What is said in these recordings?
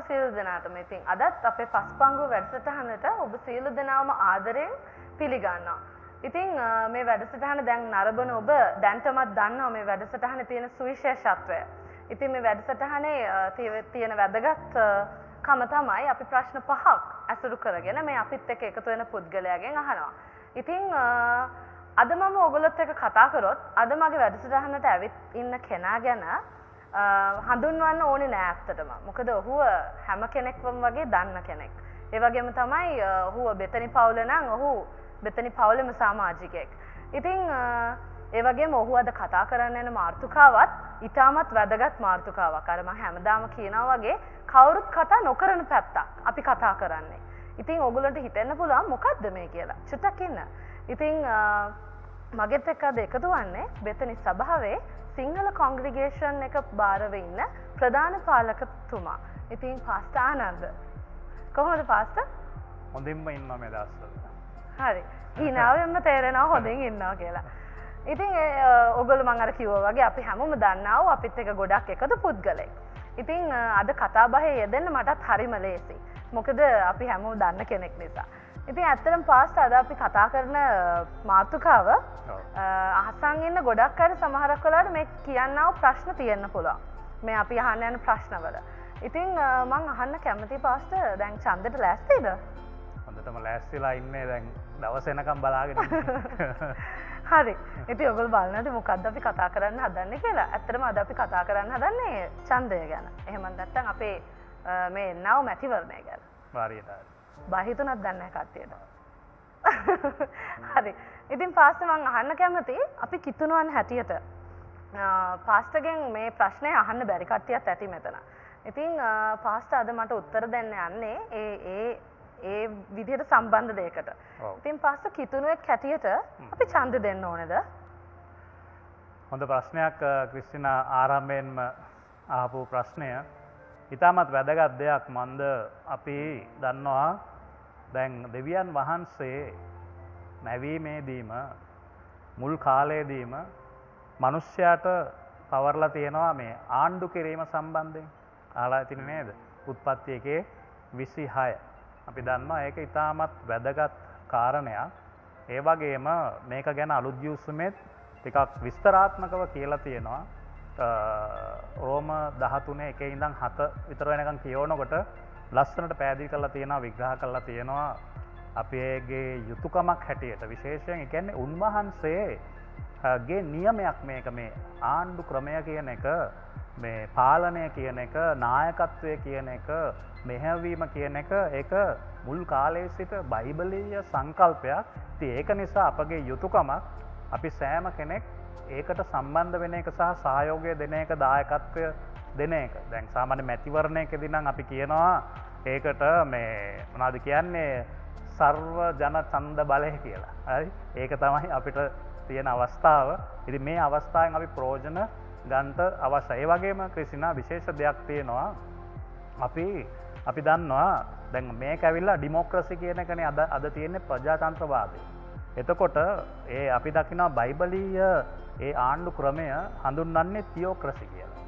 සියලු දෙනාටම. ඉතින් අදත් අපේ පස්පංගුව වැඩසටහනට ඔබ සියලු දෙනාම ආදරයෙන් පිළිගන්නවා. ඉතින් මේ වැඩසටහන දැන් නරඹන ඔබ දැන්ටමත් දන්නවා මේ වැඩසටහනේ තියෙන සුවිශේෂත්වය. ඉතින් මේ වැඩසටහනේ තියෙන වැදගත් කම තමයි අපි ප්‍රශ්න 5ක් ඇසුරු කරගෙන මේ අපිත් එක්ක එකතු වෙන පුද්ගලයාගෙන් අහනවා. ඉතින් අද මම ඔයගොල්ලොත් එක්ක කතා කරොත් අද මගේ වැඩසටහනට ඇවිත් ඉන්න කෙනා ගැන හඳුන්වන්න ඕනේ නෑ ඇත්තටම. මොකද ඔහුව හැම කෙනෙක්වම වගේ දන්න කෙනෙක්. ඒ වගේම තමයි ඔහුව බෙතනි පවුල නම් ඔහු බෙතනි පවුලේම සමාජිකයෙක්. ඉතින් ඒ වගේම ඔහු අද කතා කරන්න යන මාතෘකාවත් ඊටමත් වැදගත් මාතෘකාවක්. අර මම හැමදාම කියනවා වගේ කවුරුත් කතා නොකරන පැත්තක් අපි කතා කරන්නේ. ඉතින් ඕගොල්ලන්ට හිතෙන්න පුළුවන් මොකද්ද මේ කියලා. චුට්ටක් ඉන්න. ඉතින් මගෙත් එක්ක අද එකතු වන්නේ බෙතනි සභාවේ සිංහල කොන්ග්‍රිගේෂන් එක බාරව ඉන්න ප්‍රධාන පාලකතුමා. ඉතින් පාස්ටර් ආනන්ද. කොහොමද පාස්ටර්? හොඳින්ම ඉන්නවා මේ දවස්වල. හරි. ඊනාවෙන්ම තේරෙනවා හොඳින් ඉන්නවා කියලා. ඉතින් ඔයගොල්ලෝ මම අර කිව්වා වගේ අපි හැමෝම දන්නා වූ අපිත් එක්ක ගොඩක් එකතු පුද්ගලෙක්. ඉතින් අද කතා බහේ යෙදෙන්න මටත් හරිම ලේසි. මොකද අපි හැමෝම දන්න කෙනෙක් නිසා. ඉතින් ඇත්තටම පාස්ටර් අද අපි කතා කරන මාතෘකාව අහසන් ඉන්න ගොඩක් අය සමහරක් වෙලාවට මේ කියන්නා වූ ප්‍රශ්න තියෙන්න පුළුවන්. මේ අපි අහන්න යන ප්‍රශ්නවල. ඉතින් මම අහන්න කැමතියි පාස්ටර් දැන් ඡන්දෙට ලෑස්තිද? හොඳටම ලෑස්තිලා ඉන්නේ දැන් දවස් එනකම් බලාගෙන හරි. ඉතින් ඔයගොල්ලෝ බලනද මොකද්ද අපි කතා කරන්න හදන්නේ කියලා. ඇත්තටම අද අපි කතා කරන්න හදන්නේ ඡන්දය ගැන. එහෙම නැත්නම් අපේ මේ නව මැතිවරණය ගැන. වාරියට. බාහිතුනක් දන්නේ නැහැ කට්ටියට. හරි. ඉතින් පාස්ටර් මම අහන්න කැමතියි අපි කිතුණුවන් හැටියට පාස්ටර්ගෙන් මේ ප්‍රශ්නේ අහන්න බැරි කට්ටියත් ඇති මෙතන. ඉතින් පාස්ටර් අද මට උත්තර දෙන්න යන්නේ ඒ විදිහට සම්බන්ධ දෙයකට. ඉතින් පාස්ටර් කිතුණුවෙක් හැටියට අපි ඡන්ද දෙන්න ඕනේද? හොඳ ප්‍රශ්නයක් ක්‍රිස්ටිනා ආරම්භයෙන්ම අහපු ප්‍රශ්නය. ඉතාමත් වැදගත් දෙයක්. මන්ද අපි දන්නවා දැන් දෙවියන් වහන්සේ නැවීමේදීම මුල් කාලයේදීම මිනිස්යාට පවර්ලා තියෙනවා මේ ආණ්ඩු කිරීම සම්බන්ධයෙන්. අහලා ඇතිනේ නේද? උත්පත්ති එකේ 26. අපි දන්නවා ඒක ඉතාමත් වැදගත් කාරණයක්. ඒ වගේම මේක ගැන අලුත් යුසුමෙත් ටිකක් විස්තරාත්මකව කියලා තියෙනවා. රෝම 13 ඉඳන් 7 විතර වෙනකන් කියවනකොට ලස්සනට පැහැදිලි කරලා තියෙනවා විග්‍රහ කරලා තියෙනවා අපේගේ යුතුයකමක් හැටියට විශේෂයෙන් ඒ කියන්නේ උන්වහන්සේගේ නියමයක් මේක මේ ආණ්ඩු ක්‍රමය කියන එක මේ පාලනය කියන එක නායකත්වය කියන එක මෙහෙයවීම කියන එක ඒක මුල් කාලයේ සිට බයිබලීය සංකල්පයක්. ඉතින් ඒක නිසා අපගේ යුතුයකමක් අපි සෑම කෙනෙක් ඒකට සම්බන්ධ වෙන එක සහ සහයෝගය දෙන එක දායකත්වය දෙන එක. දැන් සාමාන්‍ය මැතිවරණයකදී නම් අපි කියනවා ඒකට මේ මොනවද කියන්නේ සර්ව ජන ඡන්ද බලය කියලා. හරි? ඒක තමයි අපිට තියෙන අවස්ථාව. ඉතින් මේ අවස්ථාවෙන් අපි ප්‍රයෝජන ගන්නට අවශ්‍යයි. ඒ වගේම ක්‍රිස්ටිනා විශේෂ දෙයක් තියෙනවා. අපි දන්නවා දැන් මේක ඇවිල්ලා ඩෙමොක්‍රසි කියන එකනේ අද තියෙන්නේ ප්‍රජාතන්ත්‍රවාදය. එතකොට අපි දකිනවා බයිබලීය ඒ ආණ්ඩු ක්‍රමය හඳුන්වන්නේ තියෝක්‍රසි කියලා.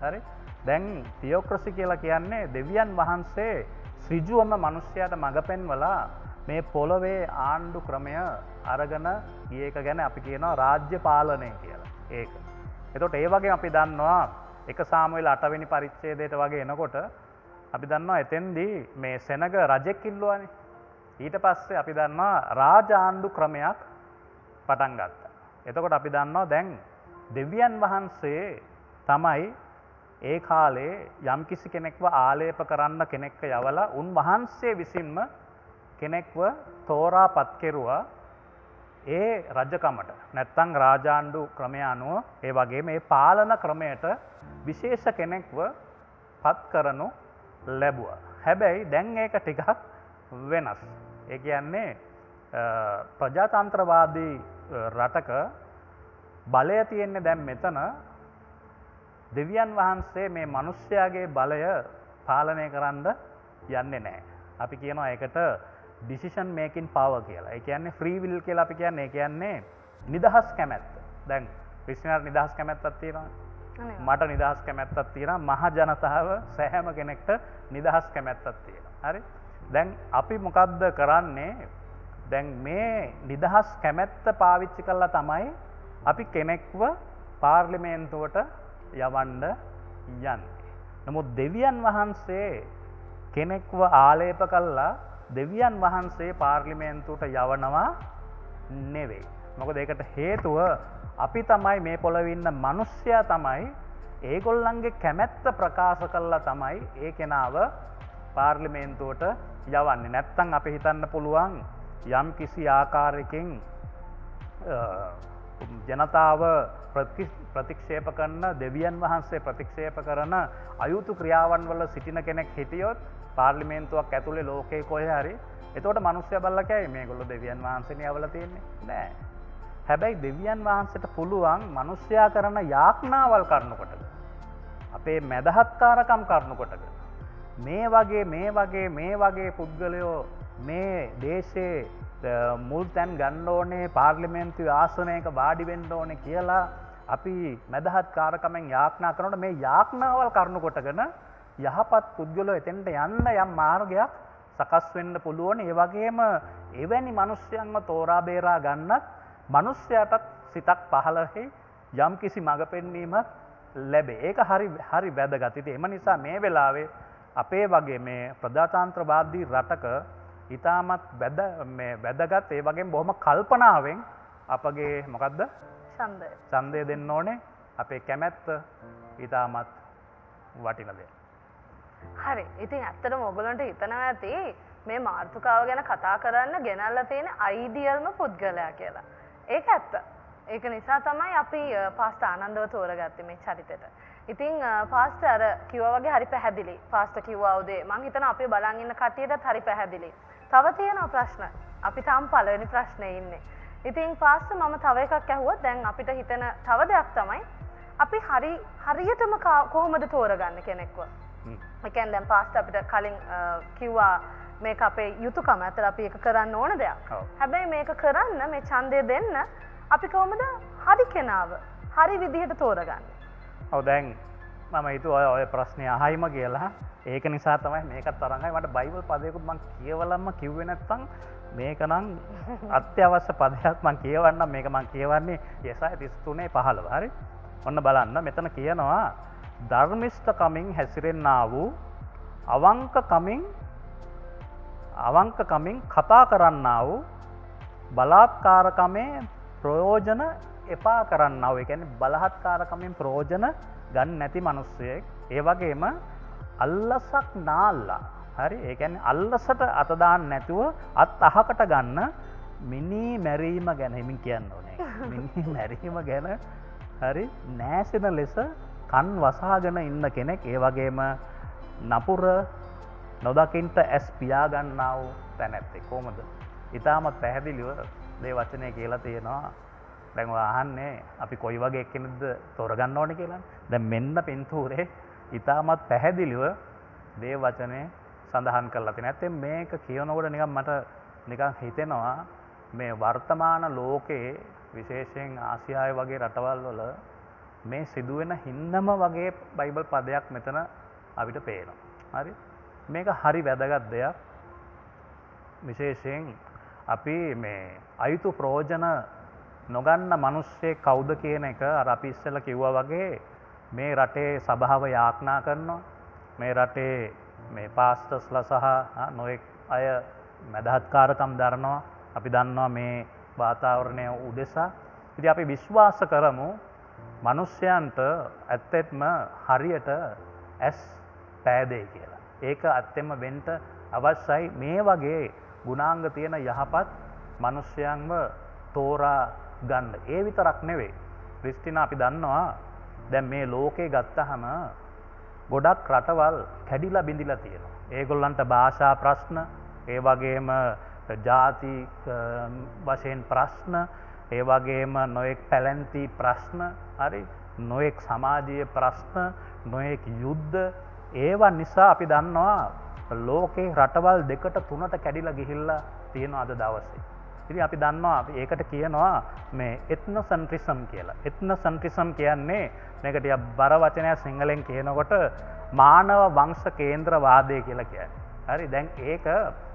හරි? දැන් තියෝක්‍රසි කියලා කියන්නේ දෙවියන් වහන්සේ ඍජුවම මිනිස්යාට මඟ පෙන්වලා මේ පොළොවේ ආණ්ඩු ක්‍රමය අරගෙන ගිය එක ගැන අපි කියනවා රාජ්‍ය පාලනය කියලා. ඒක. එතකොට ඒ වගේම අපි දන්නවා 1 සාමුවෙල් 8 වෙනි පරිච්ඡේදයට වගේ එනකොට අපි දන්නවා එතෙන්දී මේ සෙනග රජෙක් ඉල්ලුවානේ. ඊට පස්සේ අපි දන්නවා රාජාණ්ඩු ක්‍රමයක් පටන් ගත්තා. එතකොට අපි දන්නවා දැන් දෙවියන් වහන්සේ තමයි ඒ කාලේ යම්කිසි කෙනෙක්ව ආලේප කරන්න කෙනෙක්ව යවලා උන්වහන්සේ විසින්ම කෙනෙක්ව තෝරාපත් කෙරුවා ඒ රජකමට. නැත්තම් රාජාණ්ඩු ක්‍රමය අනුව ඒ වගේම මේ පාලන ක්‍රමයට විශේෂ කෙනෙක්ව පත් කරනු ලැබුවා. හැබැයි දැන් ඒක ටිකක් වෙනස්. ඒ කියන්නේ ප්‍රජාතන්ත්‍රවාදී රටක බලය තියෙන්නේ දැන් මෙතන දෙවියන් වහන්සේ මේ මිනිස්යාගේ බලය පාලනය කරන්න යන්නේ නැහැ. අපි කියනවා ඒකට decision making power කියලා. ඒ කියන්නේ free will කියලා අපි කියන්නේ. ඒ කියන්නේ නිදහස් කැමැත්ත. දැන් ක්‍රිස්ටියානි නිදහස් කැමැත්තක් තියෙනවා. මට නිදහස් කැමැත්තක් තියෙනවා. මහ ජනතාව සෑම කෙනෙක්ට නිදහස් කැමැත්තක් තියෙනවා. හරි? දැන් අපි මොකද්ද කරන්නේ? දැන් මේ නිදහස් කැමැත්ත පාවිච්චි කළා තමයි අපි කෙනෙක්ව පාර්ලිමේන්තුවට යවන්න යන්නේ. නමුත් දෙවියන් වහන්සේ කෙනෙක්ව ආලේප කළා දෙවියන් වහන්සේ පාර්ලිමේන්තුවට යවනවා නෙවෙයි. මොකද ඒකට හේතුව අපි තමයි මේ පොළොවේ ඉන්න මිනිස්සයා තමයි ඒගොල්ලන්ගේ කැමැත්ත ප්‍රකාශ කළා තමයි ඒ කෙනාව පාර්ලිමේන්තුවට යවන්නේ. නැත්තම් අපි හිතන්න පුළුවන් යම් කිසි ආකාරයකින් ජනතාව ප්‍රතික්ෂේප කරන දෙවියන් වහන්සේ ප්‍රතික්ෂේප කරන අයුතු ක්‍රියාවන් වල සිටින කෙනෙක් හිටියොත් පාර්ලිමේන්තුවක් ඇතුලේ ලෝකේ කොහේ හරි එතකොට මිනිස්සු බල්ලා කියයි මේගොල්ලෝ දෙවියන් වහන්සේනේ අවල තියෙන්නේ නෑ. හැබැයි දෙවියන් වහන්සේට පුළුවන් මිනිස්සයා කරන යාඥාවල් කරනකොට අපේ මදහත්කාරකම් කරනකොට මේ වගේ පුද්ගලයෝ මේ දේශේ මුල් තැන් ගන්න ඕනේ පාර්ලිමේන්තුවේ ආසනයක වාඩි වෙන්න ඕනේ කියලා අපි මදහත්කාරකමෙන් යාඥා කරනකොට මේ යාඥාවල් කරනකොටගෙන යහපත් පුද්ගලයෝ එතෙන්ට යන්න යම් මාර්ගයක් සකස් වෙන්න පුළුවන්. ඒ වගේම එවැනි මිනිස්යන්ව තෝරා බේරා ගන්නත් මිනිස්යාටත් සිතක් පහළ වෙයි යම් කිසි මඟ පෙන්වීමක් ලැබේ. ඒක හරි වැදගත්. ඉතින් එම නිසා මේ වෙලාවේ අපේ වගේ මේ ප්‍රජාතන්ත්‍රවාදී රටක ඉතාමත් වැදගත් ඒ වගේම බොහොම කල්පනාවෙන් අපගේ මොකද්ද ඡන්දය දෙන්න ඕනේ. අපේ කැමැත්ත ඉතාමත් වටින දෙයක්. හරි. ඉතින් ඇත්තටම ඔයගොල්ලන්ට හිතනවා ඇති මේ මාතෘකාව ගැන කතා කරන්න ගෙනල්ලා තියෙන අයිඩියල්ම පුද්ගලයා කියලා. ඒක ඇත්ත. ඒක නිසා තමයි අපි පාස්ටර් ආනන්දව තෝරගත්තේ මේ චරිතෙට. ඉතින් පාස්ටර් අර කිව්වා වගේ හරි පැහැදිලි. පාස්ටර් කිව්වා උදේ මං හිතනවා අපේ බලන් ඉන්න කට්ටියටත් හරි පැහැදිලි. තව තියෙනවා ප්‍රශ්න. අපි තාම පළවෙනි ප්‍රශ්නේ ඉන්නේ. ඉතින් පාස්ටර් මම තව එකක් ඇහුවොත් දැන් අපිට හිතෙන තව දෙයක් තමයි අපි හරියටම කොහොමද තෝරගන්නේ කෙනෙක්ව? ඒ කියන්නේ දැන් පාස්ටර් අපිට කලින් කිව්වා මේක අපේ යුතුයකම. අතට අපි ඒක කරන්න ඕන දෙයක්. හැබැයි මේක කරන්න මේ ඡන්දය දෙන්න අපි කොහොමද හරි කෙනාව හරි විදිහට තෝරගන්නේ? ඔව් දැන් මම හිතුවා ඔය ප්‍රශ්නේ අහයිම කියලා. ඒක නිසා තමයි මේකත් අරන් ආවේ. මට බයිබල් පදයකුත් මම කියවලම්ම කිව්වේ නැත්නම් මේක නම් අත්‍යවශ්‍ය පදයක් මම කියවන්නම්. මේක මම කියවන්නේ යෙසාය 33:15. හරි? ඔන්න බලන්න මෙතන කියනවා ධර්මිෂ්ඨකමින් හැසිරෙන්නා වූ අවංකකමින් කතා කරන්නා වූ බලාත්කාරකමේ ප්‍රයෝජන එපා කරන්නා වූ. ඒ කියන්නේ බලහත්කාරකමින් ප්‍රයෝජන ගන්න නැති මිනිස්සෙක්. ඒ වගේම අල්ලසක් නාල්ලා. හරි? ඒ කියන්නේ අල්ලසට අත දාන්න නැතුව අත් අහකට ගන්න මිනි මැරීම ගැන හිමින් කියන්න ඕනේ. මිනි මැරීම ගැන හරි නෑසෙන ලෙස කන් වසාගෙන ඉන්න කෙනෙක්. ඒ වගේම නපුර නොදකින්ට ඇස් පියාගන්නා වූ තැනැත්තෙක්. කොහොමද? ඊටමත් පැහැදිලිව මේ වචනේ කියලා තියෙනවා. දැන් ඔය අහන්නේ අපි කොයි වගේ කෙනෙක්ද තෝරගන්න ඕනේ කියලා. දැන් මෙන්න පින්තූරේ ඊටමත් පැහැදිලිව මේ වචනේ සඳහන් කරලා තියෙනවා. නැත්නම් මේක කියනකොට නිකන් මට නිකන් හිතෙනවා මේ වර්තමාන ලෝකයේ විශේෂයෙන් ආසියාවේ වගේ රටවල් වල මේ සිදුවෙන හින්නම වගේ බයිබල් පදයක් මෙතන අපිට පේනවා. හරි? මේක හරි වැදගත් දෙයක්. විශේෂයෙන් අපි මේ අයුතු ප්‍රයෝජන නොගන්න මිනිස්සෙක් කවුද කියන එක අර අපි ඉස්සෙල්ලා කිව්වා වගේ මේ රටේ සභාව යාඥා කරනවා. මේ රටේ මේ පාස්ටර්ස්ලා සහ නොඑක් අය මදහත්කාරකම් දරනවා. අපි දන්නවා මේ වාතාවරණය උදෙසා. ඉතින් අපි විශ්වාස කරමු මිනිස්යන්ට ඇත්තෙත්ම හරියට ඇස් පෑදේ කියලා. ඒක ඇත්තෙම වෙන්න අවශ්‍යයි. මේ වගේ ගුණාංග තියෙන යහපත් මිනිස්යන්ව තෝරා ගන්න. ඒ විතරක් නෙවෙයි. ක්‍රිස්ටිනා අපි දන්නවා දැන් මේ ලෝකේ ගත්තහම ගොඩක් රටවල් කැඩිලා බිඳිලා තියෙනවා. ඒගොල්ලන්ට භාෂා ප්‍රශ්න, ඒ වගේම ජාති වශයෙන් ප්‍රශ්න, ඒ වගේම නොඑක් පැලැන්ති ප්‍රශ්න, හරි? නොඑක් සමාජීය ප්‍රශ්න, නොඑක් යුද්ධ ඒවා නිසා අපි දන්නවා ලෝකේ රටවල් 2ට 3ට කැඩිලා ගිහිල්ලා තියෙනවා අද දවසේ. ඉතින් අපි දන්නවා අපි ඒකට කියනවා මේ එත්නොසෙන්ට්‍රිසම් කියලා. එත්නොසෙන්ට්‍රිසම් කියන්නේ මේක ටිකක් බර වචනයක් සිංහලෙන් කියනකොට මානව වංශ කේන්ද්‍රවාදය කියලා කියන්නේ. හරි දැන් ඒක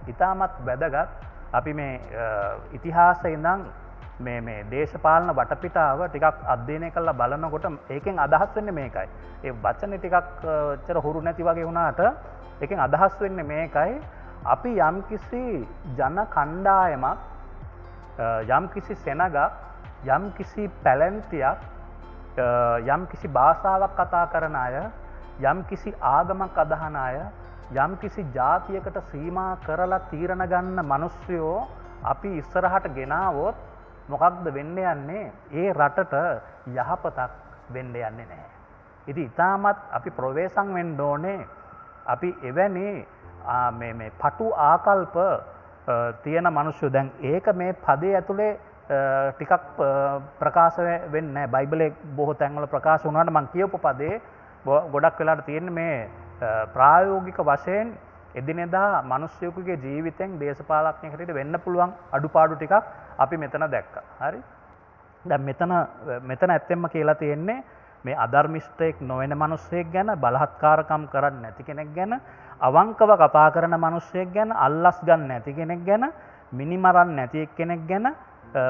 ඉතාමත් වැදගත්. අපි මේ ඉතිහාසයේ ඉඳන් මේ දේශපාලන වටපිටාව ටිකක් අධ්‍යයනය කරලා බලනකොට ඒකෙන් අදහස් වෙන්නේ මේකයි. ඒ වචනේ ටිකක් ඇත්තට හුරු නැති වගේ වුණාට ඒකෙන් අදහස් වෙන්නේ මේකයි. අපි යම්කිසි ජන කණ්ඩායමක් යම්කිසි සෙනගක් යම්කිසි පැලැන්තියක් යම්කිසි භාෂාවක් කතා කරන අය යම්කිසි ආගමක් අදහන අය යම්කිසි ජාතියකට සීමා කරලා තීරණ ගන්න මිනිස්සුયો අපි ඉස්සරහට ගෙනාවොත් මොකක්ද වෙන්න යන්නේ? ඒ රටට යහපතක් වෙන්න යන්නේ නැහැ. ඉතින් ඊටමත් අපි ප්‍රවේශම් වෙන්න ඕනේ. අපි එවැනි මේ පටු ආකල්ප තියෙන මිනිස්සු දැන් ඒක මේ පදේ ඇතුලේ ටිකක් ප්‍රකාශ වෙන්නේ නැහැ. බයිබලයේ බොහෝ තැන්වල ප්‍රකාශ වුණාට මම කියපු පදේ ගොඩක් වෙලාට තියෙන්නේ මේ ප්‍රායෝගික වශයෙන් එදිනෙදා මිනිස්සුයෙකුගේ ජීවිතෙන් දේශපාලඥයෙක් හැටියට වෙන්න පුළුවන් අඩුපාඩු ටිකක් අපි මෙතන දැක්කා. හරි. දැන් මෙතන ඇත්තෙන්ම කියලා තියෙන්නේ මේ අධර්මිෂ්ඨයෙක් නොවන මිනිස්සෙක් ගැන, බලහත්කාරකම් කරන්නේ නැති කෙනෙක් ගැන, අවංකව කතා කරන මිනිස්සෙක් ගැන, අල්ලස් ගන්න නැති කෙනෙක් ගැන, මිනිමරන්න නැති කෙනෙක් ගැන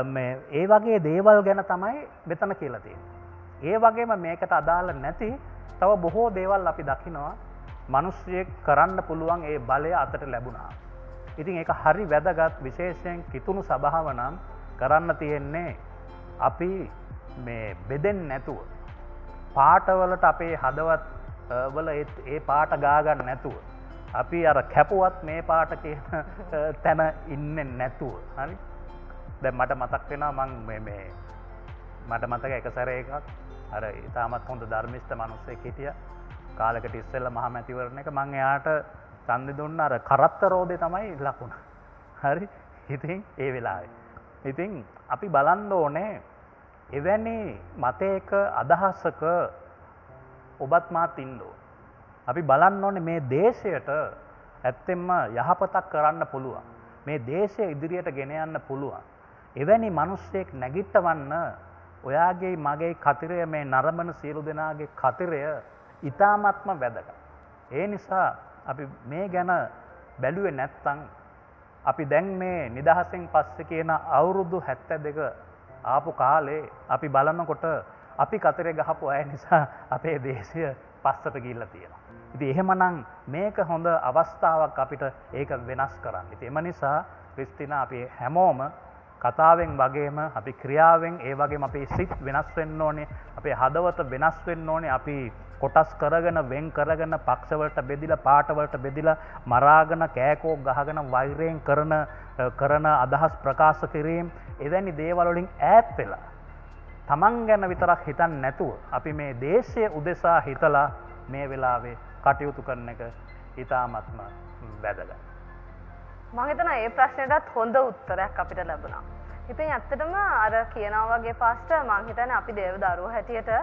මේ ඒ වගේ දේවල් ගැන තමයි මෙතන කියලා තියෙන්නේ. ඒ වගේම මේකට අදාළ නැති තව බොහෝ දේවල් අපි දකිනවා මිනිස්සෙක් කරන්න පුළුවන් ඒ බලය අතට ලැබුණා. ඉතින් ඒක හරි වැදගත්. විශේෂයෙන් කිතුණු සභාව නම් කරන්න තියෙන්නේ අපි මේ බෙදෙන්නේ නැතුව පාටවලට අපේ හදවත් වල ඒ පාට ගා ගන්න නැතුව අපි අර කැපුවත් මේ පාට කියන තැන ඉන්නේ නැතුව. හරි. දැන් මට මතක් වෙනවා මට මතක එක සැරේ එකක් අර ඉතාමත් හොඳ ධර්මිෂ්ඨ මිනිස්සෙක් හිටියා. කාලෙකට ඉස්සෙල්ලා මහ මැතිවරණ එක මම එයාට ඡන්දෙ දුන්න අර කරත්ත රෝදේ තමයි ලකුණ. හරි. ඉතින් ඒ වෙලාවේ. ඉතින් අපි බලන්න ඕනේ එවැනි මතයක අදහසක ඔබත් මාත් ඉන්න ඕන. අපි බලන්න ඕනේ මේ දේශයට ඇත්තෙන්ම යහපතක් කරන්න පුළුවන්. මේ දේශය ඉදිරියට ගෙන යන්න පුළුවන්. එවැනි මිනිස්සෙක් නැගිටවන්න ඔයාගේ මගේ කතිරය මේ නරඹන සියලු දෙනාගේ කතිරය ඉතාමත්ම වැදගත්. ඒ නිසා අපි මේ ගැන බැලුවේ නැත්තම් අපි දැන් මේ නිදහසෙන් පස්සේ කියන අවුරුදු 72 ආපු කාලේ අපි බලනකොට අපි කතරේ ගහපු අය නිසා අපේ දේශය පස්සට ගිහිල්ලා තියෙනවා. ඉතින් එහෙමනම් මේක හොඳ අවස්ථාවක් අපිට ඒක වෙනස් කරන්න. ඉතින් එම නිසා ක්‍රිස්ටිනා අපි හැමෝම කතාවෙන් වගේම අපි ක්‍රියාවෙන් ඒ වගේම අපේ සිත් වෙනස් වෙන්න ඕනේ. අපේ හදවත වෙනස් වෙන්න ඕනේ. අපි කොටස් කරගෙන වෙන් කරගෙන පක්ෂවලට බෙදිලා පාටවලට බෙදිලා මරාගෙන කෑකෝ ගහගෙන වෛරයෙන් කරන අදහස් ප්‍රකාශ කිරීම එවැනි දේවල් වලින් ඈත් වෙලා තමන් ගැන විතරක් හිතන්නේ නැතුව අපි මේ දේශය උදෙසා හිතලා මේ වෙලාවේ කටයුතු කරන එක ඉතාමත්ම වැදගත්. මම හිතනවා මේ ප්‍රශ්නෙටත් හොඳ උත්තරයක් අපිට ලැබුණා. ඉතින් ඇත්තටම අර කියනවා වගේ පාස්ටර් මම හිතන්නේ අපි දේවදරුවෝ හැටියට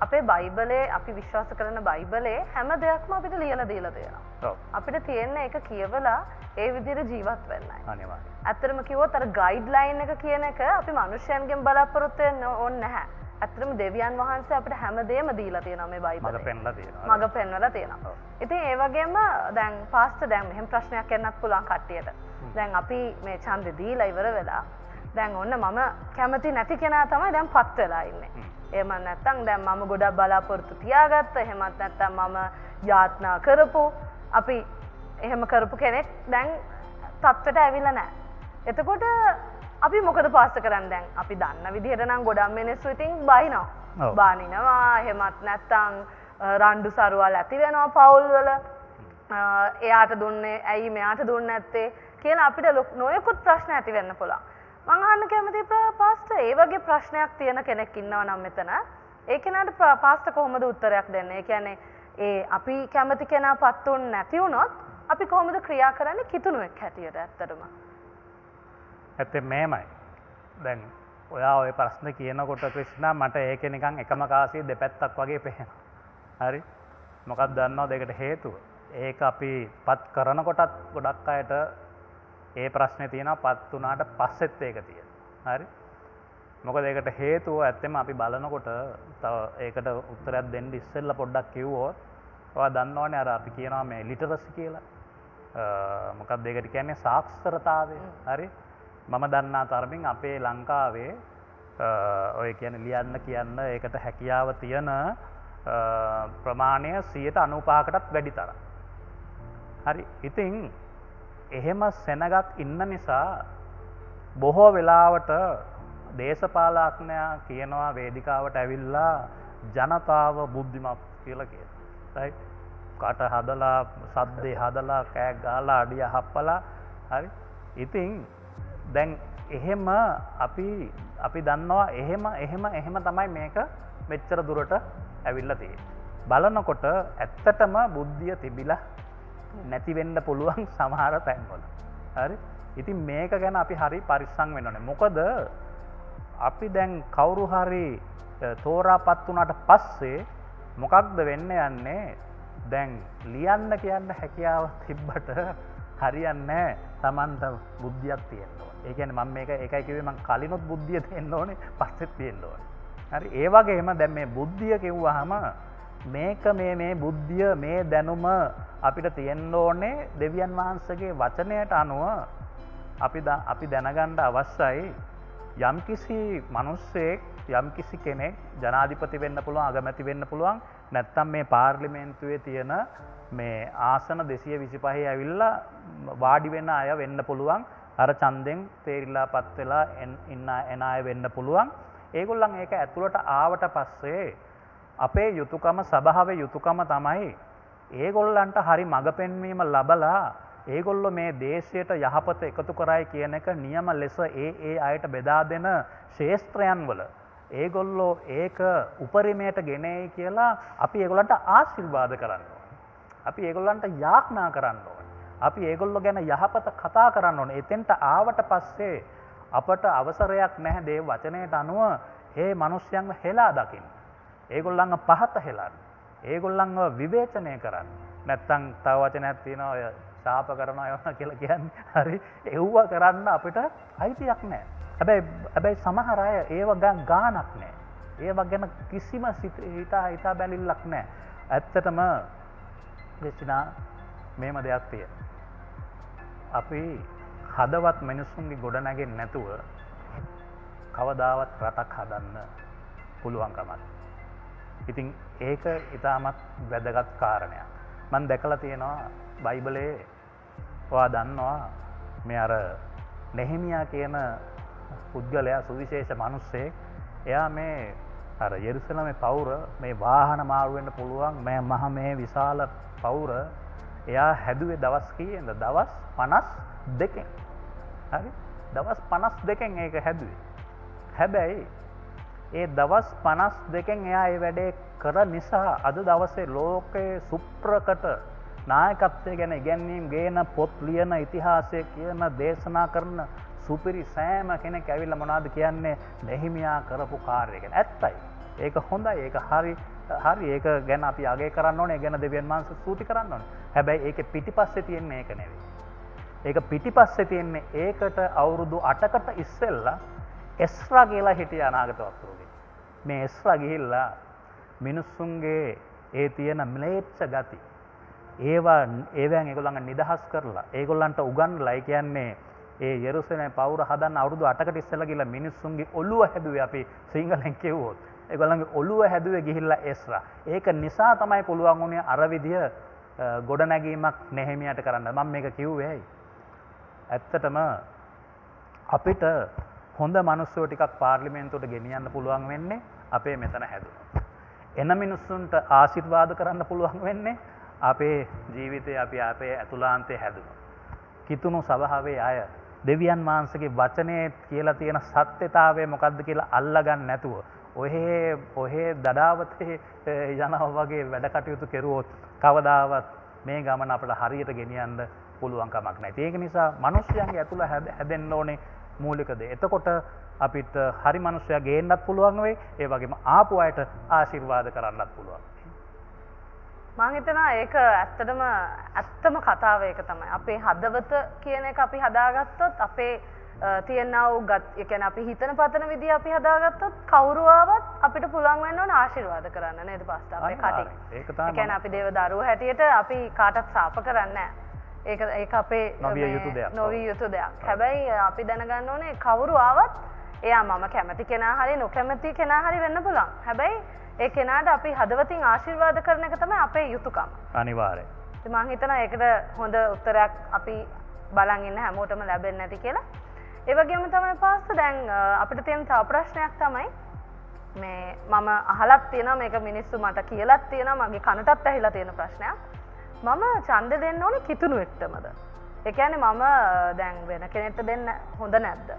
අපේ බයිබලේ අපි විශ්වාස කරන බයිබලේ හැම දෙයක්ම අපිට ලියලා දීලා තියෙනවා. අපිට තියෙන්නේ ඒක කියවලා ඒ විදිහට ජීවත් වෙන්නයි. අනිවාර්යයෙන්. ඇත්තටම කිව්වොත් අර ගයිඩ්ලයින් එක කියන එක අපි මිනිස්යන්ගෙන් බලාපොරොත්තු වෙන්න ඕනේ නැහැ. ඇත්තටම දෙවියන් වහන්සේ අපිට හැමදේම දීලා තියෙනවා මේ බයිබලේ. මඟ පෙන්වලා තියෙනවා. මඟ පෙන්වලා තියෙනවා. ඉතින් ඒ වගේම දැන් පාස්ටර් දැන් මෙහෙම ප්‍රශ්නයක් එන්නත් පුළුවන් කට්ටියට. දැන් අපි මේ ඡන්දේ දීලා ඉවර වෙලා දැන් ඔන්න මම කැමති නැති කෙනා තමයි දැන් පත් වෙලා ඉන්නේ. එහෙම නැත්නම් දැන් මම ගොඩක් බලාපොරොත්තු තියාගත්ත. එහෙමත් නැත්නම් මම යාත්නා කරපු අපි එහෙම කරපු කෙනෙක් දැන් තත්ත්වයට ඇවිල්ලා නැහැ. එතකොට අපි මොකද පාස්ටර් කරන්නේ දැන්? අපි දන්න විදිහට නම් ගොඩක් මිනිස්සු ඉතින් බයිනවා. බානිනවා. එහෙමත් නැත්නම් රණ්ඩු සරුවල් ඇති වෙනවා පවුල් වල. එයාට දුන්නේ ඇයි මෙයාට දුන්නේ නැත්තේ කියලා අපිට නොයෙකුත් ප්‍රශ්න ඇති වෙන්න පුළුවන්. මං අහන්න කැමති පාස්ටර් ඒ වගේ ප්‍රශ්නයක් තියෙන කෙනෙක් ඉන්නවා නම් මෙතන ඒ කෙනාට පාස්ටර් කොහොමද උත්තරයක් දෙන්නේ? ඒ කියන්නේ ඒ අපි කැමති කෙනා පත් වුන් නැති වුණොත් අපි කොහොමද ක්‍රියා කරන්නේ කිතුණුවෙක් හැටියට ඇත්තටම? ඇත්තේ මේමයි. දැන් ඔයා ওই ප්‍රශ්න කියනකොට ක්‍රිස්නා මට ඒක නිකන් එකම කාසිය දෙපැත්තක් වගේ පේනවා. හරි? මොකක්ද දන්නවද ඒකට හේතුව? ඒක අපි පත් කරනකොටත් ගොඩක් අයට ඒ ප්‍රශ්නේ තියෙනවා පත් වුණාට පස්සෙත් ඒක තියෙන. හරි? මොකද ඒකට හේතුව ඇත්තෙම අපි බලනකොට තව ඒකට උත්තරයක් දෙන්න ඉස්සෙල්ලා පොඩ්ඩක් කිව්වොත් ඔයා දන්නවනේ අර අපි කියනවා මේ ලිටරසි කියලා. මොකක්ද ඒකට කියන්නේ සාක්ෂරතාවය. හරි? මම දන්නා තරමින් අපේ ලංකාවේ ඔය කියන්නේ ලියන්න කියන්න ඒකට හැකියාව තියෙන ප්‍රමාණය 95%කටත් වැඩි තරම්. හරි. ඉතින් එහෙම සෙනගක් ඉන්න නිසා බොහෝ වෙලාවට දේශපාලඥයා කියනවා වේදිකාවට ඇවිල්ලා ජනතාව බුද්ධිමත් කියලා කියනවා. right? කට හදලා සද්දේ හදලා කෑ ගහලා අඩිය හප්පලා හරි. ඉතින් දැන් එහෙම අපි දන්නවා එහෙම තමයි මේක මෙච්චර දුරට ඇවිල්ලා තියෙන්නේ. බලනකොට ඇත්තටම බුද්ධිය තිබිලා නැති වෙන්න පුළුවන් සමහර තැන්වල. හරි? ඉතින් මේක ගැන අපි හරි පරිස්සම් වෙන්න ඕනේ. මොකද අපි දැන් කවුරු හරි තෝරාපත් වුණාට පස්සේ මොකක්ද වෙන්න යන්නේ? දැන් ලියන්න කියන්න හැකියාව තිබ්බට හරියන්නේ නැහැ. Tamanට බුද්ධියක් තියෙන්න ඕනේ. ඒ කියන්නේ මම මේක ඒකයි කිව්වේ මම කලිනුත් බුද්ධිය තියෙන්න ඕනේ, පස්සෙත් තියෙන්න ඕනේ. හරි? ඒ වගේම දැන් මේ බුද්ධිය කිව්වහම මේක මේ බුද්ධිය මේ දැනුම අපිට තියෙන්න ඕනේ දෙවියන් වහන්සේගේ වචනයට අනුව අපි දැනගන්න අවශ්‍යයි. යම්කිසි මිනිස්සෙක් යම්කිසි කෙනෙක් ජනාධිපති වෙන්න පුළුවන්, අගමැති වෙන්න පුළුවන්, නැත්තම් මේ පාර්ලිමේන්තුවේ තියෙන මේ ආසන 225 ඇවිල්ලා වාඩි වෙන අය වෙන්න පුළුවන්. අර ඡන්දෙන් තේරිලා පත් වෙලා එන අය වෙන්න පුළුවන්. ඒගොල්ලන් ඒක ඇතුළට ආවට පස්සේ අපේ යුතුයකම සභාවේ යුතුයකම තමයි ඒගොල්ලන්ට හරි මඟ පෙන්වීම ලබලා ඒගොල්ලෝ මේ දේශයට යහපත එකතු කරයි කියන එක නියම ලෙස ඒ අයට බෙදා දෙන ශේෂ්ත්‍රයන් වල ඒගොල්ලෝ ඒක උපරිමයට ගෙනෙයි කියලා අපි ඒගොල්ලන්ට ආශිර්වාද කරන්න ඕනේ. අපි ඒගොල්ලන්ට යාඥා කරන්න ඕනේ. අපි ඒගොල්ලෝ ගැන යහපත කතා කරන්න ඕනේ. එතෙන්ට ආවට පස්සේ අපට අවසරයක් නැහැ දේව වචනයට අනුව ඒ මිනිස්යන්ව හෙලා දකින්න. ඒගොල්ලන්ව පහත හෙලන්න. ඒගොල්ලන්ව විවේචනය කරන්න. නැත්තම් තව වචනයක් තියෙනවා ඔය ශාප කරනවා යනවා කියලා කියන්නේ. හරි. ඒව කරන්න අපිට අයිතියක් නැහැ. හැබැයි සමහර අය ඒව ගානක් නැහැ. ඒව ගැන කිසිම හිතා බැලිල්ලක් නැහැ. ඇත්තටම දේශනා මේම දෙයක් තියෙනවා. අපි හදවත් මිනිස්සුන්ගේ ගොඩ නැගෙන්නේ නැතුව කවදාවත් රටක් හදන්න පුළුවන් කමක්. ඉතින් ඒක ඉතාමත් වැදගත් කාරණයක්. මම දැකලා තියෙනවා බයිබලයේ ඔයා දන්නවා මේ අර නෙහෙමියා කියන පුද්ගලයා සුවිශේෂ මිනිස්සෙක්. එයා මේ අර යෙරුසලමේ පවුර මේ වාහන මාරු වෙන්න පුළුවන් මේ විශාල පවුර එයා හැදුවේ දවස් කීයේද? දවස් 52කින්. හරි? දවස් 52කින් ඒක හැදුවේ. හැබැයි ඒ දවස් 52කින් එයා ඒ වැඩේ කර නිසා අද දවසේ ලෝකයේ සුප්‍රකට නායකත්වය ගැන ඉගැන්වීම් ගේන පොත් ලියන ඉතිහාසය කියන දේශනා කරන සුපිරි සෑම කෙනෙක් ඇවිල්ලා මොනවද කියන්නේ නෙහිමියා කරපු කාර්යය ගැන. ඇත්තයි. ඒක හොඳයි. ඒක හරි. ඒක ගැන අපි අගය කරන්න ඕනේ. ඒ ගැන දෙවියන් වහන්සේ ස්තුති කරන්න ඕනේ. හැබැයි ඒකේ පිටිපස්සේ තියෙන්නේ ඒක නෙවෙයි. ඒක පිටිපස්සේ තියෙන්නේ ඒකට අවුරුදු 8කට ඉස්සෙල්ලා එස්රා කියලා හිටිය අනාගත වතුරුගේ. මේ එස්රා ගිහිල්ලා මිනිස්සුන්ගේ ඒ තියෙන ම්ලේච්ඡ ගති ඒවෙන් ඒගොල්ලන්ව නිදහස් කරලා ඒගොල්ලන්ට උගන්වලා ඒ කියන්නේ ඒ යෙරුසලම පවුර හදන්න අවුරුදු 8කට ඉස්සෙල්ලා ගිහිල්ලා මිනිස්සුන්ගේ ඔළුව හැදුවේ අපි සිංහලෙන් කිව්වොත්. ඒගොල්ලන්ගේ ඔළුව හැදුවේ ගිහිල්ලා එස්රා. ඒක නිසා තමයි පුළුවන් වුණේ අර විදිය ගොඩනැගීමක් නෙහෙමියට කරන්න. මම මේක කිව්වේ ඇයි? ඇත්තටම අපිට හොඳ මිනිස්සුෝ ටිකක් පාර්ලිමේන්තුවට ගෙනියන්න පුළුවන් වෙන්නේ අපේ මෙතන හැදුනොත්. එන මිනිස්සුන්ට ආශිර්වාද කරන්න පුළුවන් වෙන්නේ අපේ ජීවිතේ අපි අපේ ඇතුළාන්තයේ හැදුනොත්. කිතුණු සභාවේ අය දෙවියන් වහන්සේගේ වචනේ කියලා තියෙන සත්‍යතාවය මොකද්ද කියලා අල්ලගන්න නැතුව ඔහේ දඩාවතේ යනවා වගේ වැඩ කටයුතු කෙරුවොත් කවදාවත් මේ ගමන අපිට හරියට ගෙනියන්න පුළුවන් කමක් නැහැ. ඒක නිසා මිනිස්යන්ගේ ඇතුළ හැදෙන්න ඕනේ මූලික දේ. එතකොට අපිට හරි මිනිස්සයා ගේන්නත් පුළුවන් වෙයි. ඒ වගේම ආපු අයට ආශිර්වාද කරන්නත් පුළුවන්. මං හිතනවා ඒක ඇත්තම කතාව ඒක තමයි. අපේ හදවත කියන එක අපි හදාගත්තොත් අපේ තියෙනා වූ ඒ කියන්නේ අපි හිතන පතන විදිය අපි හදාගත්තොත් කවුරු ආවත් අපිට පුළුවන් වෙන්න ඕන ආශිර්වාද කරන්න නේද පාස්ටර් අපේ කටින්. ඒක තමයි. ඒ කියන්නේ අපි දේව දරුවෝ හැටියට අපි කාටවත් සාප කරන්නේ නැහැ. ඒක අපේ නොවිය යුතු දෙයක්. හැබැයි අපි දැනගන්න ඕනේ කවුරු ආවත් එයා මම කැමති කෙනා හරි නොකැමති කෙනා හරි වෙන්න පුළුවන්. හැබැයි ඒ කෙනාට අපි හදවතින් ආශිර්වාද කරන එක තමයි අපේ යුතුයකම. අනිවාර්යයෙන්. ඉතින් මම හිතනවා ඒකට හොඳ උත්තරයක් අපි බලන් ඉන්න හැමෝටම ලැබෙන්නේ නැති කියලා. ඒ වගේම තමයි පාස්ටර් දැන් අපිට තියෙන තව ප්‍රශ්නයක් තමයි මේ මම අහලත් තියෙනවා මේක මිනිස්සු මට කියලාත් තියෙනවා මගේ කනටත් ඇහිලා තියෙන ප්‍රශ්නයක්. මම ඡන්දෙ දෙන්න ඕනේ කිතුණුවෙක්ටමද? ඒ කියන්නේ මම දැන් වෙන කෙනෙක්ට දෙන්න හොඳ නැද්ද?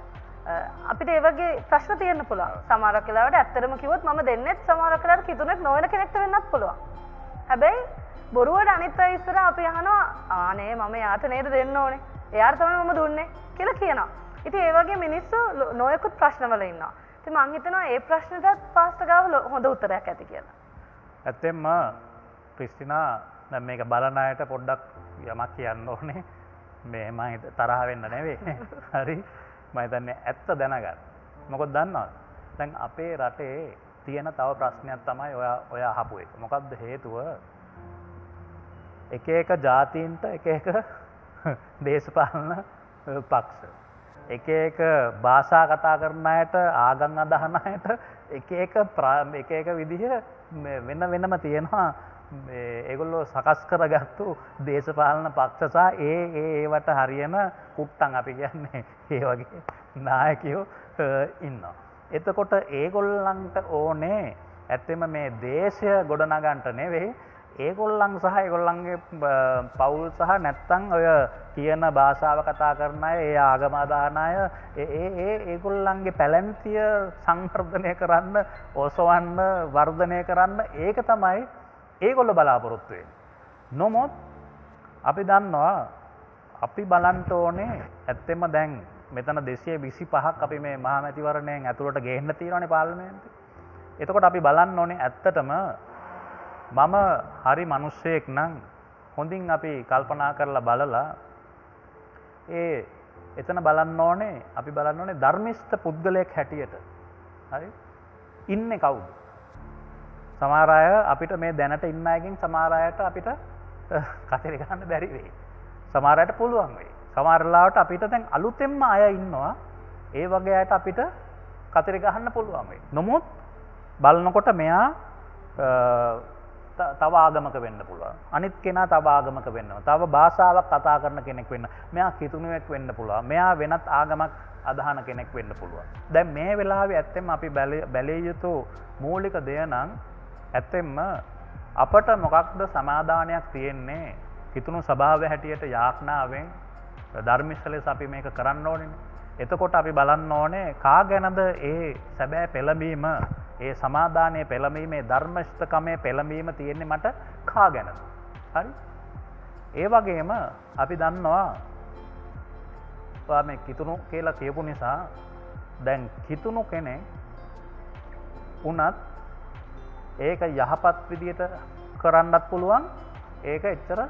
අපිට ඒ වගේ ප්‍රශ්න තියෙන්න පුළුවන්. සමහරක් වෙලාවට ඇත්තටම කිව්වොත් මම දෙන්නෙත් සමහරක් වෙලාවට කිතුණෙක් නොවන කෙනෙක්ට වෙන්නත් පුළුවන්. හැබැයි බොරුවට අනිත් අය ඉස්සර අපි අහනවා ආනේ මම යාට නේද දෙන්න ඕනේ. එයාට තමයි මම දුන්නේ කියලා කියනවා. ඉතින් ඒ වගේ මිනිස්සු නොයෙකුත් ප්‍රශ්නවල ඉන්නවා. ඉතින් මං හිතනවා ඒ ප්‍රශ්නෙටත් පාස්ටර් ගාව හොඳ උත්තරයක් ඇති කියලා. ඇත්තෙන්ම ක්‍රිස්ටිනා දැන් මේක බලන අයට පොඩ්ඩක් යමක් කියන්න ඕනේ. මේ මම තරහ වෙන්න නෙවෙයි. හරි. මම හිතන්නේ ඇත්ත දැනගන්න. මොකද දන්නවද? දැන් අපේ රටේ තියෙන තව ප්‍රශ්නයක් තමයි ඔය අහපු එක. මොකද්ද හේතුව? එක එක ජාතීන්ට එක එක දේශපාලන පක්ෂ. එක එක භාෂා කතා කරන අයට ආගම් අදහන අයට එක එක විදිහ වෙන වෙනම තියෙනවා ඒගොල්ලෝ සකස් කරගත්තු දේශපාලන පක්ෂ සහ ඒවට හරියන කුට්ටන් අපි කියන්නේ ඒ වගේ නායකයෝ ඉන්නවා. එතකොට ඒගොල්ලන්ට ඕනේ ඇත්තෙම මේ දේශය ගොඩනගන්නට නෙවෙයි ඒගොල්ලන් සහ ඒගොල්ලන්ගේ පවුල් සහ නැත්තම් ඔය කියන භාෂාව කතා කරන අය ඒ ආගම අදහන අය ඒගොල්ලන්ගේ පැලැන්තිය සංවර්ධනය කරන්න ඔසවන්න වර්ධනය කරන්න ඒක තමයි ඒගොල්ලෝ බලාපොරොත්තු වෙන්නේ. නොමොත් අපි දන්නවා අපි බලන්න ඕනේ ඇත්තෙම දැන් මෙතන 225ක් අපි මේ මහා මැතිවරණයෙන් ඇතුළට ගේන්න තියෙනවානේ පාර්ලිමේන්තුවේ. එතකොට අපි බලන්න ඕනේ ඇත්තටම මම හරි මිනිස්සෙක් නම් හොඳින් අපි කල්පනා කරලා බලලා එතන බලන්න ඕනේ අපි බලන්න ඕනේ ධර්මිෂ්ඨ පුද්ගලයෙක් හැටියට හරි ඉන්නේ කවුද? සමහර අය අපිට මේ දැනට ඉන්න අයගෙන් සමහර අයට අපිට කතරේ ගන්න බැරි වෙයි. සමහර අයට පුළුවන් වෙයි. සමහර වෙලාවට අපිට දැන් අලුතෙන්ම අය ඉන්නවා. ඒ වගේ අයට අපිට කතරේ ගහන්න පුළුවන් වෙයි. නමුත් බලනකොට මෙයා තව ආගමක වෙන්න පුළුවන්. අනිත් කෙනා තව ආගමක වෙන්නවා. තව භාෂාවක් කතා කරන කෙනෙක් වෙන්න. මෙයා කිතුණුවෙක් වෙන්න පුළුවන්. මෙයා වෙනත් ආගමක් අදහන කෙනෙක් වෙන්න පුළුවන්. දැන් මේ වෙලාවේ ඇත්තෙම අපි බැලිය යුතු මූලික දේ නම් ඇත්තෙම අපට මොකක්ද සමාදානයක් තියෙන්නේ කිතුණු ස්වභාවය හැටියට යාඥාවෙන් ධර්මිෂ්ඨ ලෙස අපි මේක කරන්න ඕනේ. එතකොට අපි බලන්න ඕනේ කා ගැනද ඒ සැබෑ පෙළඹීම ඒ සමාදානයේ පෙළඹීම ඒ ධර්මිෂ්ඨකමේ පෙළඹීම තියෙන්නේ මට කා ගැනද? හරි? ඒ වගේම අපි දන්නවා මේ කිතුණු කියලා කියපු නිසා දැන් කිතුණු කෙනෙක් උනත් ඒක යහපත් විදියට කරන්නත් පුළුවන් ඒක එච්චර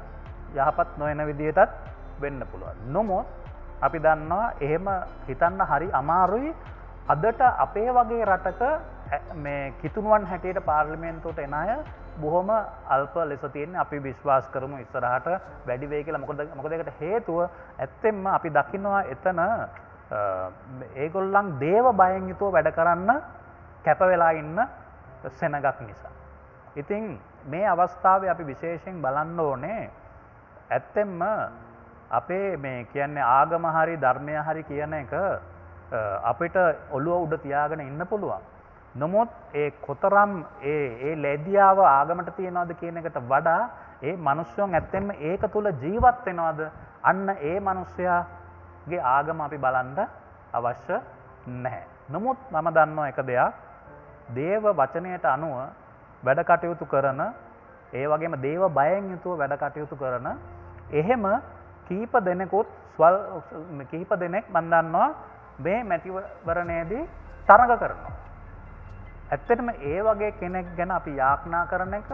යහපත් නොවන විදියටත් වෙන්න පුළුවන්. නමුත් අපි දන්නවා එහෙම හිතන්න හරි අමාරුයි අදට අපේ වගේ රටක මේ කිතුණුවන් හැටියට පාර්ලිමේන්තුවට එන අය බොහොම අල්ප ලෙස තියෙන්නේ. අපි විශ්වාස කරමු ඉස්සරහට වැඩි වෙයි කියලා. මොකද ඒකට හේතුව ඇත්තෙන්ම අපි දකිනවා එතන ඒගොල්ලන් දේව බයෙන් යුතුව වැඩ කරන්න කැප වෙලා ඉන්න සෙනගක් නිසා. ඉතින් මේ අවස්ථාවේ අපි විශේෂයෙන් බලන්න ඕනේ ඇත්තෙන්ම අපේ මේ කියන්නේ ආගම හරි ධර්මය හරි කියන එක අපිට ඔළුව උඩ තියාගෙන ඉන්න පුළුවන්. නමුත් ඒ කොතරම් ඒ ලැබියාව ආගමට තියනවද කියන එකට වඩා ඒ මිනිස්සුන් ඇත්තෙන්ම ඒක තුල ජීවත් වෙනවද අන්න ඒ මිනිස්සයාගේ ආගම අපි බලන්න අවශ්‍ය නැහැ. නමුත් මම දන්නවා එක දෙයක් දේව වචනයට අනුව වැඩ කටයුතු කරන ඒ වගේම දේව බයෙන් යුතුව වැඩ කටයුතු කරන එහෙම කීප දෙනෙකුත් කීප දෙනෙක් මම දන්නවා මේ මැතිවරණයේදී තරඟ කරනවා. ඇත්තටම ඒ වගේ කෙනෙක් ගැන අපි යාඥා කරන එක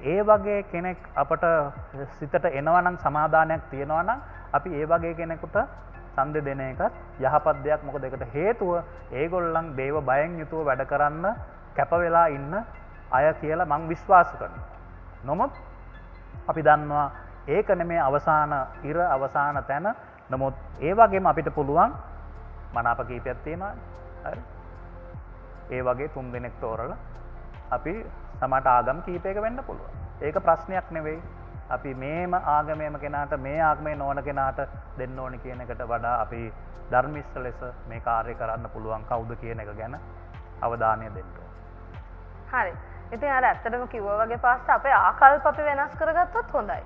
ඒ වගේ කෙනෙක් අපට සිතට එනවා නම් සමාදානයක් තියෙනවා නම් අපි ඒ වගේ කෙනෙකුට ඡන්දෙ දෙන එකත් යහපත් දෙයක්. මොකද ඒකට හේතුව ඒගොල්ලන් දේව බයෙන් යුතුව වැඩ කරන්න කැප වෙලා ඉන්න අය කියලා මං විශ්වාස කරනවා. නමුත් අපි දන්නවා ඒක නෙමේ අවසාන ඉර අවසාන තැන. නමුත් ඒ වගේම අපිට පුළුවන් මනාප කීපයක් තියෙනවා. හරි. ඒ වගේ 3 දෙනෙක් තෝරලා අපි සමහරට ආගම් කීපයක වෙන්න පුළුවන්. ඒක ප්‍රශ්නයක් නෙවෙයි. අපි මේම ආගමේම කෙනාට මේ ආගමේ නොවන කෙනාට දෙන්න ඕනි කියන එකට වඩා අපි ධර්මිෂ්ඨ ලෙස මේ කාර්ය කරන්න පුළුවන් කවුද කියන එක ගැන අවධානය දෙන්න ඕනේ. හරි. ඉතින් අර ඇත්තටම කිව්වා වගේ පාස්ට අපේ ආකල්ප අපි වෙනස් කරගත්තොත් හොඳයි.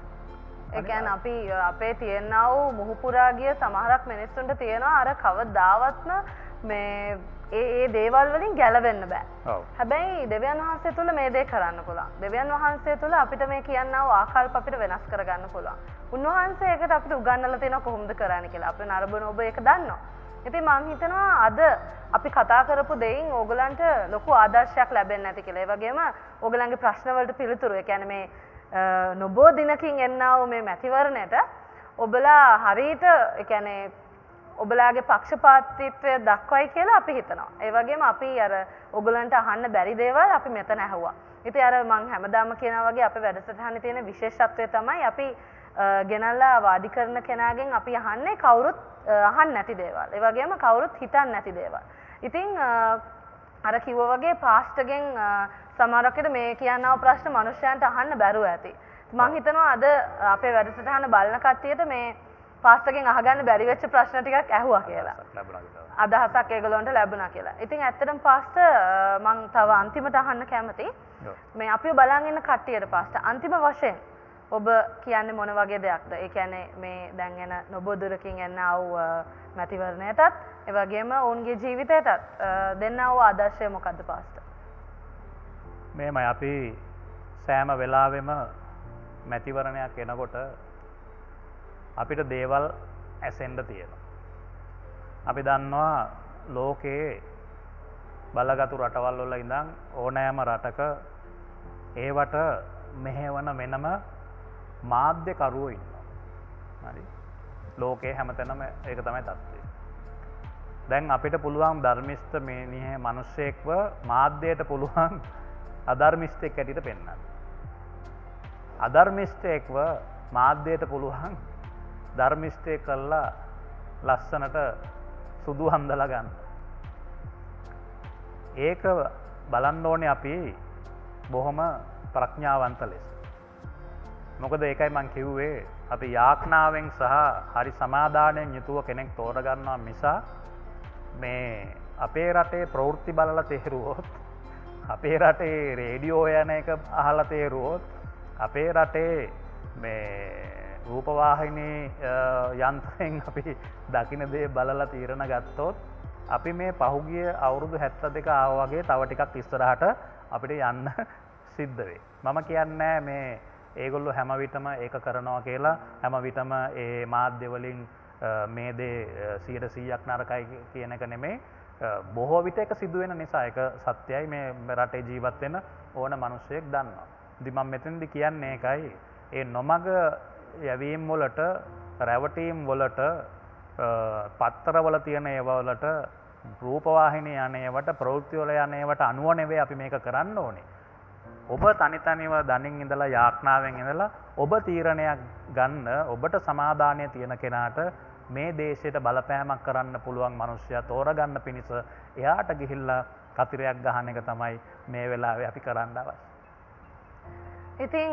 ඒ කියන්නේ අපි අපේ තියෙනා වූ මුහුපුරා ගිය සමහරක් මිනිස්සුන්ට තියෙනවා අර කවදාවත්ම මේ ඒ දේවල් වලින් ගැලවෙන්න බෑ. ඔව්. හැබැයි දෙවියන් වහන්සේ තුල මේ දේ කරන්න පුළුවන්. දෙවියන් වහන්සේ තුල අපිට මේ කියනා වූ ආකල්ප අපිට වෙනස් කරගන්න පුළුවන්. උන්වහන්සේ ඒකට අපිට උගන්වලා තියෙනවා කොහොමද කරන්න කියලා. අපේ නරඹන ඔබ ඒක දන්නවා. ඉතින් මම හිතනවා අද අපි කතා කරපු දෙයින් ඕගලන්ට ලොකු ආදර්ශයක් ලැබෙන්නේ නැති කියලා. ඒ වගේම ඕගලන්ගේ ප්‍රශ්න වලට පිළිතුරු. ඒ කියන්නේ මේ නොබෝ දිනකින් එන්නා වූ මේ මැතිවරණයට ඔබලා හරියට ඒ කියන්නේ ඔබලාගේ පක්ෂපාතීත්වය දක්වයි කියලා අපි හිතනවා. ඒ වගේම අපි අර ඔයගලන්ට අහන්න බැරි දේවල් අපි මෙතන ඇහුවා. ඉතින් අර මං හැමදාම කියනවා වගේ අපේ වැඩසටහනේ තියෙන විශේෂත්වය තමයි අපි ගෙනල්ලා වාඩි කරන කෙනාගෙන් අපි අහන්නේ කවුරුත් අහන්නේ නැති දේවල්. ඒ වගේම කවුරුත් හිතන්නේ නැති දේවල්. ඉතින් අර කිව්වා වගේ පාස්ටර්ගෙන් සමහරකට මේ කියනවා ප්‍රශ්න මිනිස්සුන්ට අහන්න බැරුව ඇති. මං හිතනවා අද අපේ වැඩසටහන බලන කට්ටියට මේ පාස්ටර්ගෙන් අහගන්න බැරි වෙච්ච ප්‍රශ්න ටිකක් ඇහුවා කියලා. අදහසක් ඒගොල්ලන්ට ලැබුණා කියලා. ඉතින් ඇත්තටම පාස්ටර් මං තව අන්තිමට අහන්න කැමතියි. මේ අපිව බලන් ඉන්න කට්ටියට පාස්ටර් අන්තිම වශයෙන් ඔබ කියන්නේ මොන වගේ දෙයක්ද? ඒ කියන්නේ මේ දැන් එන නොබොදුරකින් එන ආව මැතිවරණයටත් ඒ වගේම ඔවුන්ගේ ජීවිතයටත් දෙන්නා වූ ආදර්ශය මොකද්ද පාස්ටර්? මේමයි අපි සෑම වෙලාවෙම මැතිවරණයක් එනකොට අපිට දේවල් ඇසෙන්ඩ තියෙනවා. අපි දන්නවා ලෝකයේ බලගතු රටවල් වල ඉඳන් ඕනෑම රටක ඒවට මෙහෙවන වෙනම මාධ්‍යකරුවෝ ඉන්නවා. හරි. ලෝකයේ හැමතැනම ඒක තමයි තත්ත්වය. දැන් අපිට පුළුවන් ධර්මිෂ්ඨ මේ මිනිස්සෙක්ව මාධ්‍යයට පුළුවන් අධර්මිෂ්ඨෙක් හැටියට පෙන්වන්න. අධර්මිෂ්ඨෙක්ව මාධ්‍යයට පුළුවන් ධර්මිෂ්ඨයෙක් කළා ලස්සනට සුදු හඳලා ගන්න. ඒක බලන්න ඕනේ අපි බොහොම ප්‍රඥාවන්ත ලෙස. මොකද ඒකයි මං කිව්වේ අපි යාඥාවෙන් සහ හරි සමාදානයෙන් යුතුව කෙනෙක් තෝරගන්නවා මිසා මේ අපේ රටේ ප්‍රවෘත්ති බලලා තේරුවොත් අපේ රටේ රේඩියෝ යන එක අහලා තේරුවොත් අපේ රටේ මේ රූපවාහිනී යන්ත්‍රයෙන් අපි දකින දේ බලලා තීරණ ගත්තොත් අපි මේ පහුගිය අවුරුදු 72 ආවා වගේ තව ටිකක් ඉස්සරහට අපිට යන්න සිද්ධ වෙයි. මම කියන්නේ මේ ඒගොල්ලෝ හැම විටම ඒක කරනවා කියලා හැම විටම ඒ මාධ්‍ය වලින් මේ දේ 100%ක් නරකයි කියන එක නෙමෙයි. බොහෝ විට ඒක සිදු වෙන නිසා ඒක සත්‍යයි. මේ රටේ ජීවත් වෙන ඕන මිනිස්සෙක් දන්නවා. ඉතින් මම මෙතනදි කියන්නේ ඒකයි. ඒ නොමග යැවීම් වලට රැවටීම් වලට පත්තරවල තියෙන ඒවා වලට රූපවාහිනී යන ඒවට ප්‍රවෘත්ති වල යන ඒවට අනුව නෙවෙයි අපි මේක කරන්න ඕනේ. ඔබ තනිතනිව දනින් ඉඳලා යාඥාවෙන් ඉඳලා ඔබ තීරණයක් ගන්න ඔබට සමාදානය තියෙන කෙනාට මේ දේශයට බලපෑමක් කරන්න පුළුවන් මිනිස්සයා තෝරගන්න පිණිස එයාට ගිහිල්ලා කතිරයක් ගහන එක තමයි මේ වෙලාවේ අපි කරන්න අවශ්‍ය. ඉතින්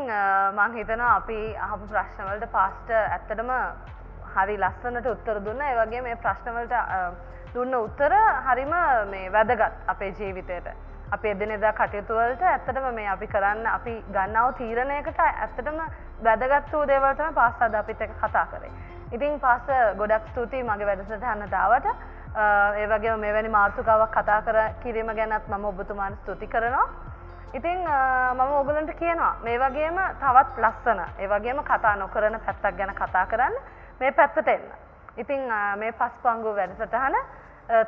මං හිතනවා අපි අහපු ප්‍රශ්න වලට පාස්ටර් ඇත්තටම හරි ලස්සනට උත්තර දුන්නා. ඒ වගේම මේ ප්‍රශ්න වලට දුන්න උත්තර හරිම මේ වැදගත් අපේ ජීවිතේට. අපේ එදිනෙදා කටයුතු වලට ඇත්තටම මේ අපි කරන්න අපි ගන්නව තීරණයකට ඇත්තටම වැදගත් වූ දේවල් තමයි පාස්ටර් අද අපිත් එක්ක කතා කරේ. ඉතින් පාස්ටර් ගොඩක් ස්තුතියි මගේ වැඩසටහනට ආවට. ඒ වගේම මෙවැනි මාතෘකාවක් කතා කිරීම ගැනත් මම ඔබතුමාට ස්තුති කරනවා. ඉතින් මම ඕගලන්ට කියනවා මේ වගේම තවත් ලස්සන ඒ වගේම කතා නොකරන පැත්තක් ගැන කතා කරන්න මේ පැත්තට එන්න. ඉතින් මේ පස්පංගු වැඩසටහන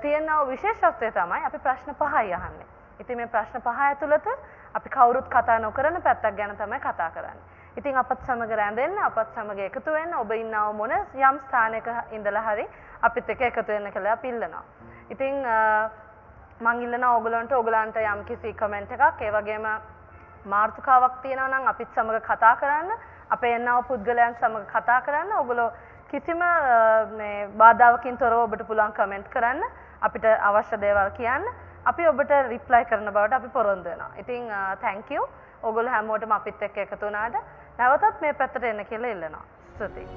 තියෙන විශේෂත්වය තමයි අපි ප්‍රශ්න 5යි අහන්නේ. ඉතින් මේ ප්‍රශ්න 5 ඇතුළත අපි කවුරුත් කතා නොකරන පැත්තක් ගැන තමයි කතා කරන්නේ. ඉතින් අපත් සමග රැඳෙන්න, අපත් සමග එකතු වෙන්න, ඔබ ඉන්නව මොන යම් ස්ථානයක ඉඳලා හරි අපිත් එක්ක එකතු වෙන්න කියලා අපි ඉල්ලනවා. ඉතින් මං ඉල්ලනවා ඔයගලන්ට යම් කිසි කමෙන්ට් එකක්, ඒ වගේම මාතෘකාවක් තියෙනවා නම් අපිත් සමග කතා කරන්න, අපේ එන්නව පුද්ගලයන් සමග කතා කරන්න. ඔයගොල්ලෝ කිසිම මේ බාධාවකින් තොරව ඔබට පුළුවන් කමෙන්ට් කරන්න, අපිට අවශ්‍ය දේවල් කියන්න. අපි ඔබට රිප්ලයි කරන බවට අපි පොරොන්දු වෙනවා. ඉතින් thank you. ඔයගොල්ලෝ හැමෝටම අපිත් එක්ක එකතු වුණාට නැවතත් මේ පැත්තට එන්න කියලා ඉල්ලනවා. ස්තුතියි.